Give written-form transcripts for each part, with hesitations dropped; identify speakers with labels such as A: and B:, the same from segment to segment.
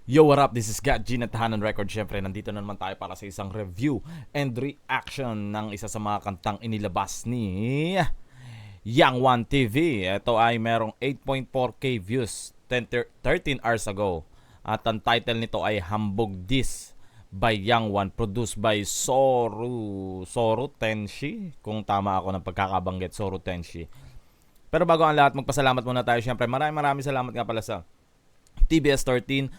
A: Yo, what up? This is Gat G na Tahanan Record. Siyempre, nandito na naman tayo para sa isang review and reaction ng isa sa mga kantang inilabas ni Yang One TV. Ito ay merong 8.4k views 13 hours ago. At ang title nito ay Hambog This by Yang One, produced by Soru Tenshi. Kung tama ako ng pagkakabanggit, Soru Tenshi. Pero bago ang lahat, magpasalamat muna tayo. Siyempre, maraming salamat nga pala sa TBS 13,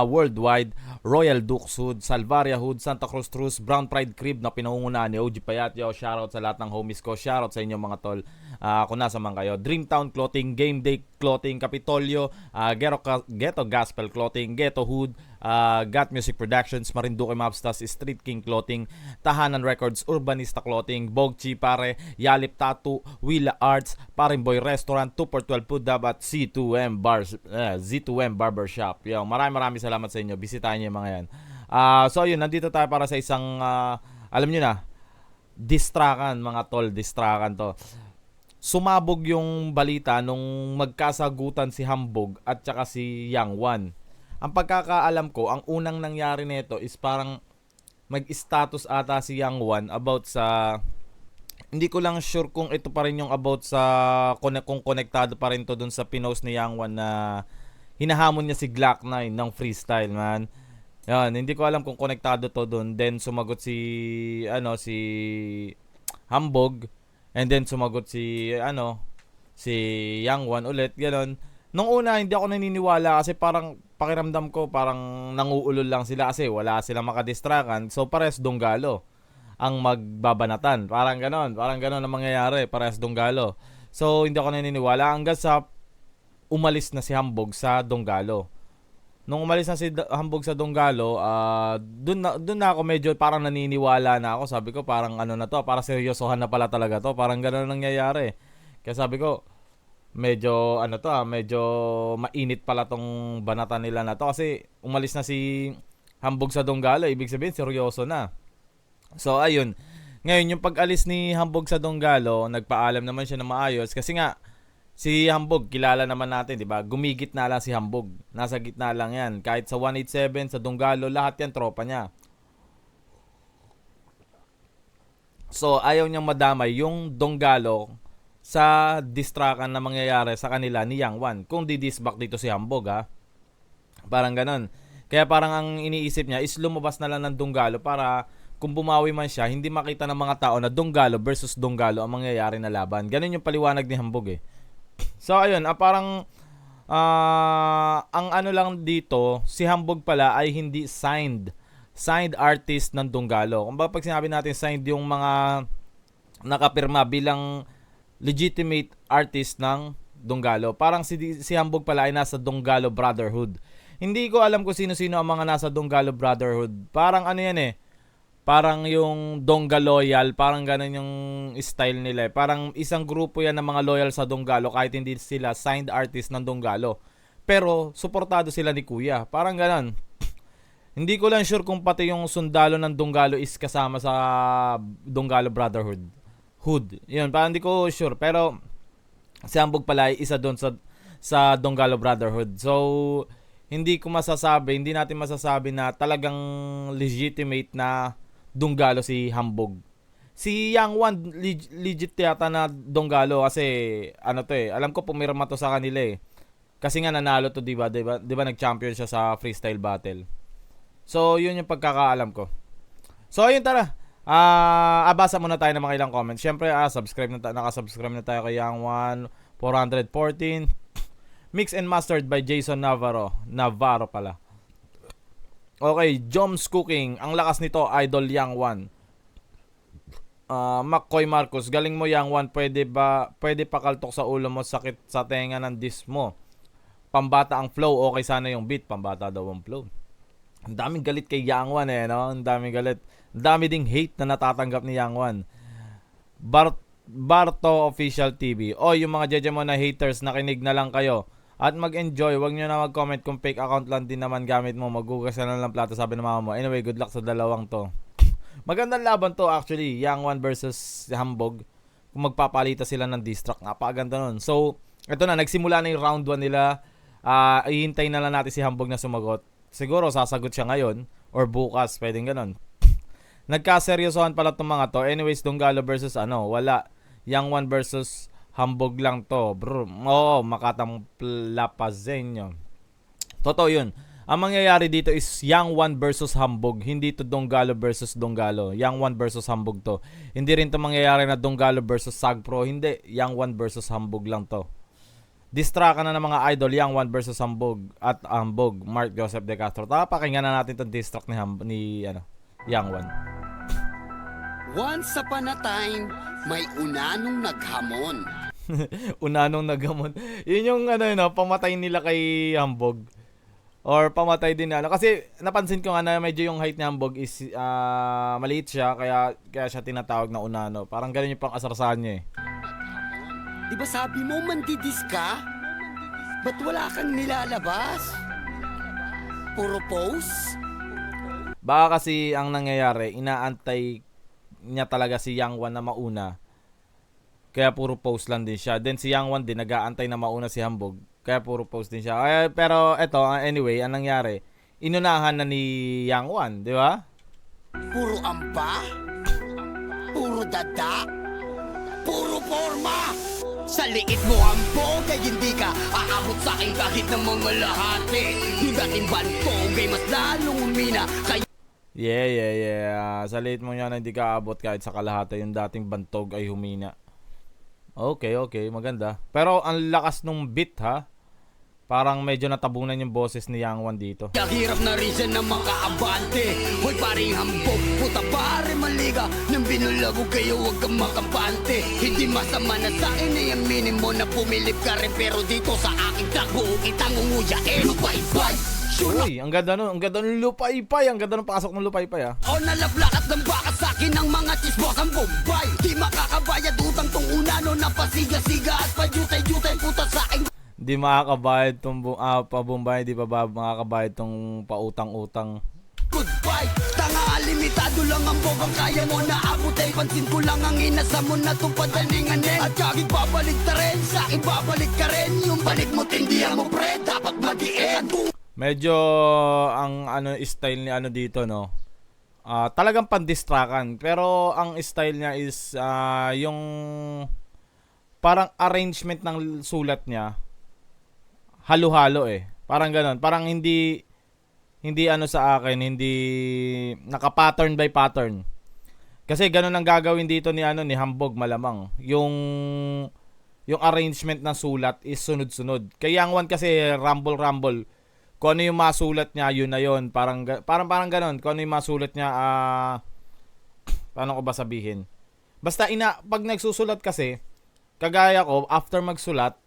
A: Worldwide, Royal Dukes Hood, Salvaria Hood, Santa Cruz Trus, Brown Pride Crib na pinangungunahan ni OG Payatyo. Shoutout sa lahat ng homies ko. Shoutout sa inyo mga tol. Kung nasa man kayo. Dreamtown Clothing, Game Day Clothing, Capitolio, Ghetto Gospel Clothing, Ghetto Hood, Got Music Productions, Marinduque Mobsters, Street King Clothing, Tahanan Records, Urbanista Clothing, Bogchi Pare, Yalip Tattoo, Willa Arts, Parimboy Restaurant, 2 for 12 Food Dab at Z2M Barbershop. Yo, maraming salamat sa inyo. Bisitahin niyo yung mga yan. So yun, nandito tayo para sa isang alam niyo na, distrakan mga tol, distrakan to. Sumabog yung balita nung magkasagutan si Hambog at saka si Yang One. Ang pagkakaalam ko, ang unang nangyari nito is parang mag-status ata si Yang One about sa, hindi ko lang sure kung ito pa rin yung about sa kung konektado pa rin to dun sa pinost ni Yang One na hinahamon niya si Glock 9 ng freestyle, man. Yan, hindi ko alam kung konektado to dun. Then sumagot si Hambog, and then sumagot si Yang One ulit, gano'n. Nung una, hindi ako naniniwala kasi parang pakiramdam ko parang nanguulol lang sila kasi wala silang makadistrakan. So, pares Donggalo ang magbabanatan. Parang ganon ang mangyayari. Pares Donggalo. So, hindi ako naniniwala hanggang sa umalis na si Hambog sa Donggalo. Nung umalis na si Hambog sa Donggalo, dun na ako medyo parang naniniwala na ako. Sabi ko parang ano na to, parang seryosohan na pala talaga to. Parang ganon ang nangyayari. Kaya sabi ko, medyo medyo mainit pala tong banatan nila na to kasi umalis na si Hambog sa Donggalo, ibig sabihin seryoso na. So ayun, ngayon yung pag-alis ni Hambog sa Donggalo, nagpaalam naman siya na maayos kasi nga si Hambog kilala naman natin, 'di ba? Gumigit na lang si Hambog. Nasa gitna lang 'yan. Kahit sa 187 sa Donggalo, lahat 'yan tropa niya. So ayaw niyang madamay yung Donggalo sa distrakan na mangyayari sa kanila ni Yang One. Kung didisback dito si Hambog, ha. Parang ganon. Kaya parang ang iniisip niya is lumabas na lang ng Donggalo para kung bumawi man siya, hindi makita ng mga tao na Donggalo versus Donggalo ang mangyayari na laban. Ganon yung paliwanag ni Hambog eh. So ayun, parang ang ano lang dito, si Hambog pala ay hindi signed artist ng Donggalo. Kung ba pag sinabi natin signed yung mga nakapirma bilang legitimate artist ng Donggalo. Parang si Hambog pala ay nasa Donggalo Brotherhood. Hindi ko alam kung sino-sino ang mga nasa Donggalo Brotherhood. Parang ano yan eh. Parang yung Dongga Loyal, parang ganun yung style nila eh. Parang isang grupo yan ng mga loyal sa Donggalo kahit hindi sila signed artist ng Donggalo. Pero suportado sila ni Kuya. Parang ganun. Hindi ko lang sure kung pati yung sundalo ng Donggalo is kasama sa Donggalo Brotherhood. Yun, parang hindi ko sure. Pero si Hambog pala ay isa doon sa Donggalo Brotherhood. So, hindi natin masasabi na talagang legitimate na Donggalo si Hambog. Si Yang One, legit yata na Donggalo kasi ano to eh. Alam ko pumirma to sa kanila eh. Kasi nga nanalo to, 'di ba? 'Di ba nag-champion siya sa freestyle battle. So, yun yung pagkakaalam ko. So, ayun tara. Abasa muna tayo ng mga ilang comments. Siyempre, nakasubscribe na tayo kay Yang One 414. Mix and mastered by Jason Navarro pala. Okay, Joms Cooking. Ang lakas nito, Idol Yang One. McCoy Marcos, galing mo Yang One. Pwede pa kaltok sa ulo mo, sakit sa tenga ng disc mo. Pambata ang flow, okay sana yung beat. Pambata daw ang flow. Ang daming galit kay Yang One eh, no? Ang daming galit. Ang dami ding hate na natatanggap ni Yang One. Barto Official TV. O, yung mga jeje mo na haters, nakinig na lang kayo. At mag-enjoy. Huwag nyo na mag-comment kung fake account lang din naman gamit mo. Magugas na lang plato, sabi ng mama mo. Anyway, good luck sa dalawang to. Magandang laban to actually. Yang One versus Hambog. Kung magpapalita sila ng diss track. Napakaganda nun. So, ito na. Nagsimula na yung round 1 nila. Ihintay na lang natin si Hambog na sumagot. siguro sasagot siya ngayon or bukas, pwedeng ganun. Nagkaseryosohan pala itong mga to. Anyways, Donggalo versus wala. Yang One versus Hambog lang to, bro. Oo, Makatang Plapazeño. Totoo yun. Ang mangyayari dito is Yang One versus Hambog. Hindi to Donggalo versus Donggalo. Yang One versus Hambog to. Hindi rin to mangyayari na Donggalo versus Sagpro. Hindi. Yang One versus Hambog lang to. Distract na ng mga idol. Yang One versus Hambog. At Hambog. Mark Joseph De Castro. Pakinggan na natin itong distract ni Yang One.
B: Once upon a time, may unanong naghamon.
A: Unanong naghamon. Yun yung pamatay nila kay Hambog. Or pamatay din kasi napansin ko na medyo yung height ni Hambog is maliit siya kaya siya tinatawag na unano. Parang ganun yung pang-asarsahan niya eh.
B: Diba sabi mo mandidis ka? Ba't wala kang nilalabas? Puro pose?
A: Baka kasi ang nangyayari, inaantay niya talaga si Yang One na mauna. Kaya puro post lang din siya. Then si Yang One din nag-aantay na mauna si Hambog. Kaya puro post din siya. Pero eto, anyway, ang nangyari, inunahan na ni Yang One, di ba?
B: Puro amba? Puro dada? Puro forma? Sa liit mo hambog ay hindi ka aabot sa akin kahit na mga lahati. Yung dating bantog ay mas lalong umina.
A: Yeah. Sa liit mo yan hindi ka aabot kahit sa kalahati. Yung dating bantog ay humina. Okay, maganda. Pero ang lakas nung beat ha. Parang medyo natabunan yung boses ni Yang One dito.
B: Hirap na rin siya na makaabante. Hoy paring hambog, puta pare maliga. Nang binulabog kayo huwag kang makampante. Hindi masama na sa akin ay aminin mo na pumilip ka rin. Pero dito sa aking takbo, kitang unguya lupay-pay.
A: Uy, ang ganda nun lupay-pay. Ang ganda nun pasok ng lupay-pay ha.
B: O nalaplakat ng baka sa akin ng mga chismos ang Bombay. Di makakabayad utang tong unano na pasiga-siga at pajutay-jutay puta sa akin.
A: Di makakabayad tong pabumbay, di pa makakabayad tong pautang-utang.
B: Goodbye, tanga limitado lang ang bobang kaya mo na abot ay pansin ko lang ang inasa mo na itong padalinganin. At kagig babalik ta rin, sa akin babalik ka rin. Yung balik mo tindihan mo pre, dapat madiin.
A: Medyo ang style ni dito no. Talagang pandistrakan, pero ang style niya is yung parang arrangement ng sulat niya. Halo-halo eh. Parang gano'n. Parang hindi sa akin, hindi naka-pattern by pattern. Kasi gano'n ang gagawin dito ni Hambog malamang. Yung arrangement ng sulat is sunod-sunod. Kay Yang One kasi rumble. Kung ano yung masulat niya, yun na yun. Parang gano'n. Kung ano yung masulat niya, paano ko ba sabihin? Basta pag nagsusulat kasi, kagaya ko, after magsulat,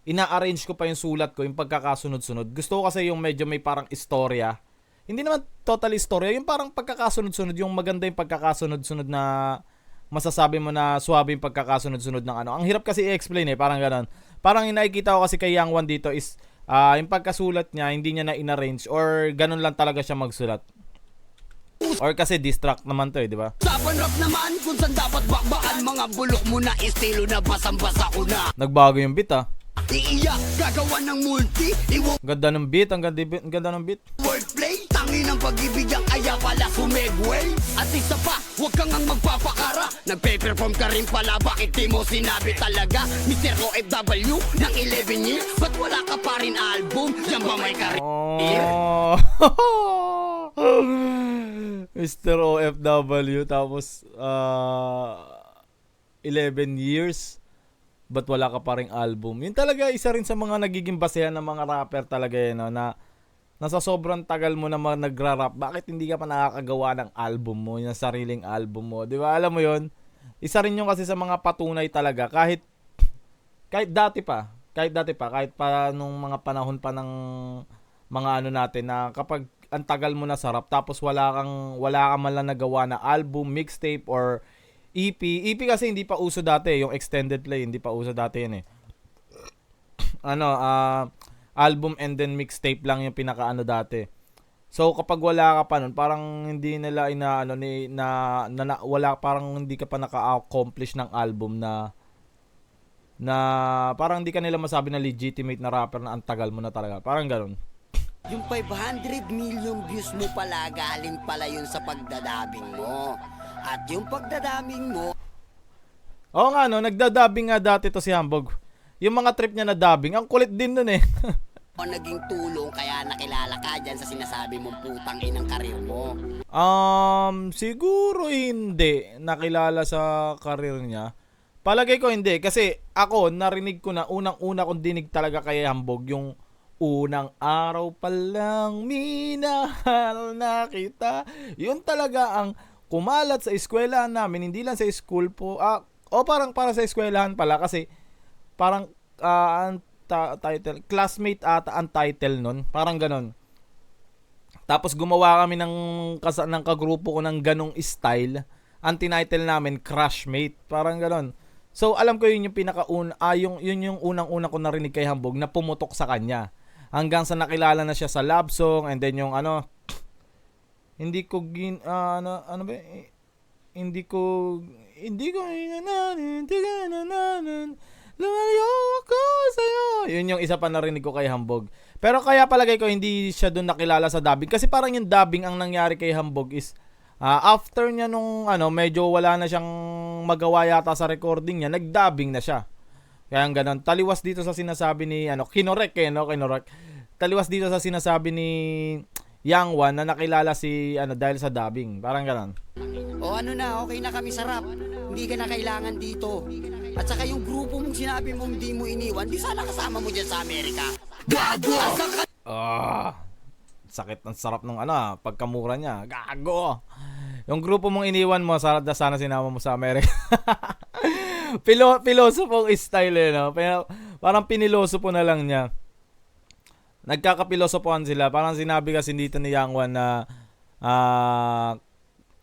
A: ina-arrange ko pa yung sulat ko, yung pagkakasunod-sunod. Gusto ko kasi yung medyo may parang istorya. Hindi naman total istorya, yung parang pagkakasunod-sunod, yung maganda yung pagkakasunod-sunod na masasabi mo na suwabe yung pagkakasunod-sunod ng Ang hirap kasi i-explain eh, parang gano'n. Parang nakikita ko kasi kay Yang One dito is, yung pagkasulat niya, hindi niya na in-arrange or gano'n lang talaga siya magsulat. Or kasi distract naman to eh, di ba?
B: Saban rap naman kung saan dapat bakbaan. Mga bulok mo na estilo na basang-basa ko na.
A: Nagbago yung beat ah.
B: Iiyak, gagawa ng multi.
A: Ganda ng beat, ang ganda ng beat.
B: Wordplay, tangin ang pag-ibig ang kaya pala sumegway. At isa pa, huwag kang ang magpapakara. Nagpe-perform ka rin pala, bakit di mo sinabi talaga? Mr. OFW ng 11 years, ba't wala ka pa rin album? Yan ba may career?
A: Oh. Mr. OFW tapos 11 years but wala ka pa ring album. Yun talaga isa rin sa mga nagiging basehan ng mga rapper talaga yun, no? Na nasa sobrang tagal mo na nagra-rap, bakit hindi ka pa nakakagawa ng album mo, yung sariling album mo, di ba? Alam mo yun, isa rin yung kasi sa mga patunay talaga, kahit dati pa, kahit pa nung mga panahon pa ng mga natin na kapag ang tagal mo na sa rap tapos wala ka man lang nagawa na album, mixtape or EP kasi hindi pa uso dati, yung extended play hindi pa uso dati yun eh. Album and then mixtape lang yung pinakaano dati. So kapag wala ka pa nun, parang hindi nila wala, parang hindi ka pa naka-accomplish ng album na parang hindi ka nila masabi na legitimate na rapper na ang tagal mo na talaga. Parang ganoon.
B: Yung 500 million views mo pala, galing pala yun sa pagdadabing mo. At yung pagdadabing mo,
A: Oo nga no, nagdadabing nga dati to si Hambog. Yung mga trip niya na dubbing, ang kulit din nun eh.
B: o naging tulong kaya nakilala ka dyan sa sinasabi mong putang inang karir mo.
A: Siguro hindi nakilala sa karir niya. Palagay ko hindi kasi ako narinig ko na unang-una kong dinig talaga kay Hambog yung unang araw pa lang minahal na kita. Yun talaga ang kumalat sa eskwelahan namin, hindi lang sa school po. O parang para sa eskwelahan pala kasi parang ang title, classmate ata ang title nun, parang ganon. Tapos gumawa kami ng kagrupo ko ng ganong style. Ang tinitle namin Crushmate, parang ganon. So alam ko yun yung yun yung unang-una ko narinig kay Hambog na pumutok sa kanya. Hanggang sa nakilala na siya sa love song and then yung hindi ko lumayo ako sa'yo. Yun yung isa pa narinig ko kay Hambog. Pero kaya palagay ko hindi siya doon nakilala sa dubbing. Kasi parang yung dubbing ang nangyari kay Hambog is after niya nung medyo wala na siyang magawa yata sa recording niya, nag-dubbing na siya. Kaya ang ganun. Taliwas dito sa sinasabi ni Kinorek Kinorek. Taliwas dito sa sinasabi ni Yang One na nakilala si dahil sa dubbing. Parang ganun.
B: O okay na kami sa rap. Hindi ka na kailangan dito. At saka yung grupo mong sinabi mong di mo iniwan, di sana kasama mo dyan sa Amerika. Gago!
A: Sakit ng sarap nung pagkamura niya. Gago! Yung grupo mong iniwan mo, sana sinama mo sa Amerika. Pilosopong style no? Parang pinilosopo na lang niya. Nagkakapilosopohan sila. Parang sinabi kasi dito ni Yang One na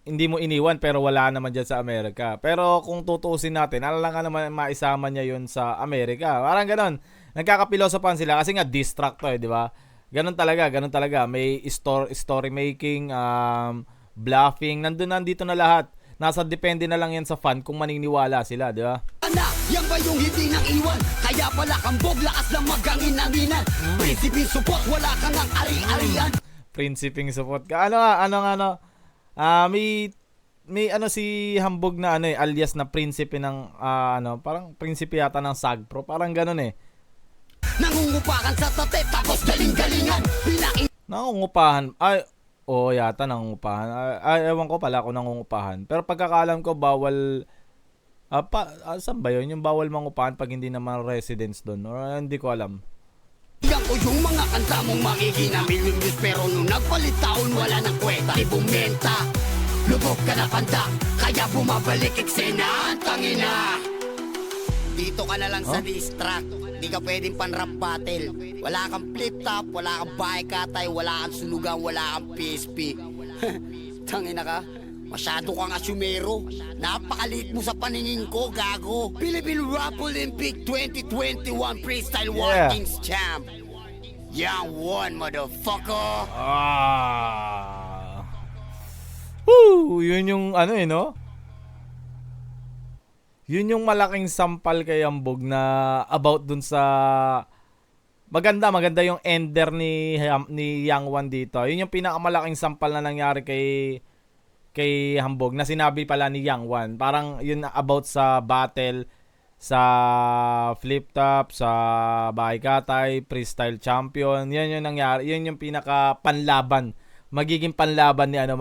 A: hindi mo iniwan pero wala naman dyan sa Amerika. Pero kung tutuusin natin, alam nga naman maisama niya yun sa Amerika. Parang ganon. Nagkakapilosopan sila kasi nga distract to di ba? Ganon talaga. May story making, bluffing, nandito na lahat. Nasa depende na lang yan sa fan kung maniniwala sila, di ba?
B: Yan ba yung hindi nang iwan? Kaya pala Hambog, lakas lang magangin-anginan. Prinsiping support, wala kang ang ari-arian.
A: Prinsiping support ka. May si Hambog na alias na prinsipe ng parang prinsipe yata ng Sagpro, parang ganoon eh.
B: Nangungupakan sa tate tapos galing-galingan.
A: Nangungupahan. Yata nangungupahan. Ewan ko pala kung nangungupahan. Pero pagkakalam ko bawal saan ba yun? Yung bawal mangupahan pag hindi naman residents doon. Or hindi ko alam.
B: Tingnan ko yung mga kanta mong makikina million views pero nung nagpalit taon wala nang kwenta. Di bumenta, lubog ka na panda, kaya bumabalik eksena ang tangina. Dito ka na lang sa diss track, di ka pwedeng pan-rap battle. Wala kang flip top, wala kang bahay katay, wala kang sunugan, wala kang PSP. Tangina ka, masyado kang asyumero. Napakalit mo sa paningin ko, gago. Philippine Rap Olympic 2021 Freestyle War Kings Champ. Yang One, motherfucker.
A: Yun yung no? Yun yung malaking sampal kay Hambog na about dun sa maganda yung ender ni Yang One dito. Yun yung pinakamalaking sampal na nangyari kay Hambog na sinabi pala ni Yang One. Parang yun about sa battle sa flip top, sa bahay katay, freestyle champion. Yan yung nangyari. Yun yung pinaka panlaban. Magiging panlaban ni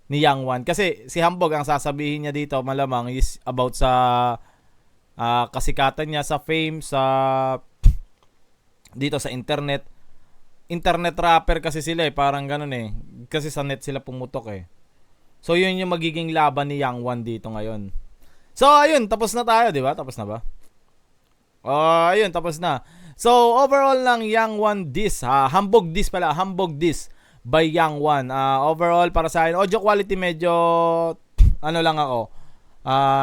A: Yang One. Kasi si Hambog ang sasabihin niya dito malamang is about sa kasikatan niya, sa fame, sa dito sa internet. Internet rapper kasi sila parang ganun eh. Kasi sa net sila pumutok eh. So yun yung magiging laban ni Yang One dito ngayon. So ayun, tapos na tayo, di ba? Tapos na ba? Ayun, tapos na. So overall ng Yang One diss, Hambog diss pala, Hambog diss by Yang One. Overall para sa akin, audio quality medyo lang ako.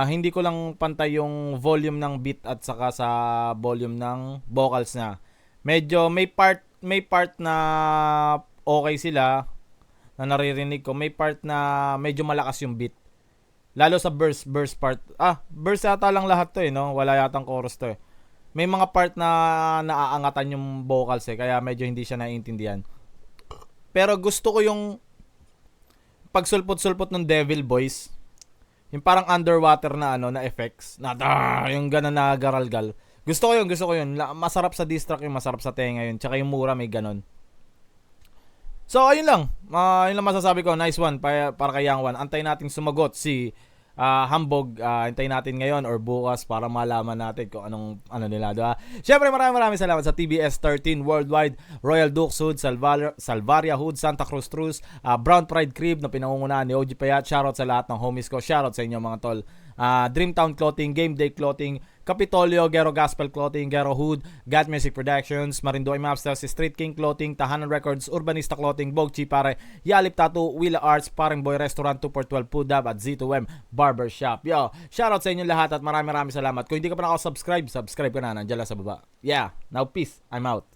A: Hindi ko lang pantay yung volume ng beat at saka sa volume ng vocals na. Medyo may part na okay sila na naririnig ko. May part na medyo malakas yung beat. Lalo sa verse part. Verse yata lang lahat to no? Wala yatang chorus to eh. may mga part na naaangatan yung vocals kaya medyo hindi siya naiintindihan. Pero gusto ko yung pagsulpot-sulpot ng devil voice. Yung parang underwater na na effects. Yung gano'n na garalgal. Gusto ko yun. Masarap sa diss track yung masarap sa tenga yun. Tsaka yung mura may ganon. So, ayun lang. Yun lang masasabi ko. Nice one para kay Yang One. Antayin natin sumagot si Hambog. Antayin natin ngayon or bukas para malaman natin kung anong nila. Diba? Siyempre, maraming salamat sa TBS 13 Worldwide, Royal Dukes Hood, Salvaria Hood, Santa Cruz Trus, Brown Pride Crib na pinangungunahan ni OG Payat. Shoutout sa lahat ng homies ko. Shoutout sa inyo mga tol. Dreamtown Clothing, Game Day Clothing, Capitolio, Gero Gospel Clothing, Gero Hood, God Music Productions, Marinduque Mapsters, Street King Clothing, Tahanan Records, Urbanista Clothing, Bogchi Pare, Yalip Tattoo, Willa Arts, Paring Boy Restaurant, 2x12 Pudab at Z2M Barbershop. Yo, shoutout sa inyo lahat at maraming salamat. Kung hindi ka pa nakasubscribe, subscribe ka na, nandiyan lang sa baba. Yeah, now peace, I'm out.